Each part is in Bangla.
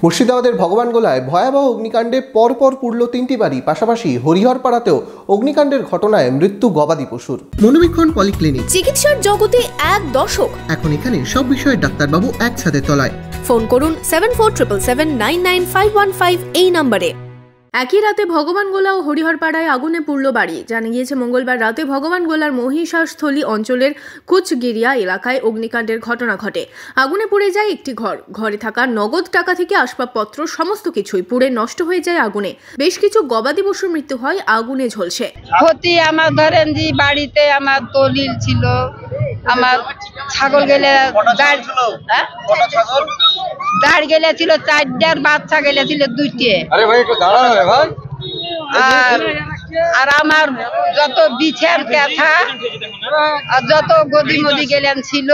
মুর্শিদাবাদের ভগবানগোলায় ভয়াবহ অগ্নিকাণ্ডে পরপর পুড়ল 3টি বাড়ি। পাশাপাশি হরিহরপাড়াতেও অগ্নিকাণ্ডের ঘটনায় মৃত্যু গবাদি পশুর। মনোবীক্ষণ পলিক্লিনিক, চিকিৎসার জগতে এক দশক। এখন এখানে সব বিষয়ে ডাক্তারবাবু একসাথে তলায়। ফোন করুন 7477799515 এই নম্বরে। একই রাতে ভগবানগোলা ও হরিহরপাড়ায় আগুনে পুড়ল বাড়ি। জানা গিয়েছে, মঙ্গলবার রাতে ভগবানগোলার মহিষাস্থলী অঞ্চলের কুচগিরিয়া এলাকায় অগ্নিকাণ্ডের ঘটনা ঘটে। আগুনে পুড়ে যায় একটি ঘর। ঘরে থাকা নগদ টাকা থেকে আসবাবপত্র সমস্ত কিছুই পুড়ে নষ্ট হয়ে যায় আগুনে। বেশ কিছু গবাদি পশুর মৃত্যু হয় আগুনে ঝলসে। ক্ষতি আমার ধরেন যে বাড়িতে আমার দলিল ছিল, আমার ছাগল গেলে দাঁড় গেলে ছিল 4টার, বাচ্চা গেলে ছিল 2টে। আর আমার যত বিছের কাঁথা আর যত গদি মদি গেলেন ছিল,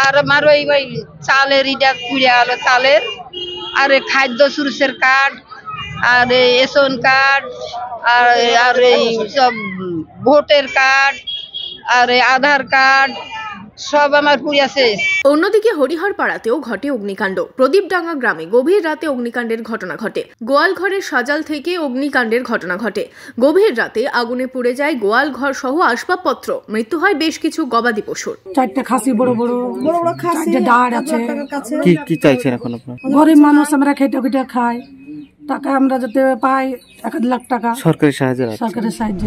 আর আমার ওই চালের ইটা পুড়ে গেল, চালের আর খাদ্য সুরসের কার্ড আর রেশন কার্ড আর এই সব ভোটের কার্ড আর আধার কার্ড সব আমার পুড়ে শেষ। অন্যদিকে হরিহরপাড়াতেও ঘটে অগ্নিকাণ্ড। প্রদীপডাঙ্গা গ্রামে গভীর রাতে অগ্নিকাণ্ডের ঘটনা ঘটে। গোয়াল ঘরের সাজাল থেকে অগ্নিকাণ্ডের ঘটনা ঘটে। গভীর রাতে আগুনে পুড়ে যায় গোয়াল ঘর সহ আসবাবপত্র। মৃত্যু হয় বেশ কিছু গবাদি পশুর। 4টে খাসি, বড় বড় খাসি, দাঁড় আছে। কি চাইছেন এখন আপনারা? গরিব মানুষ, আমরা খেটে খাই, টাকা আমরা যাতে পাই 1 লাখ টাকা সরকারি সাহায্য। সরকারের সাহায্য।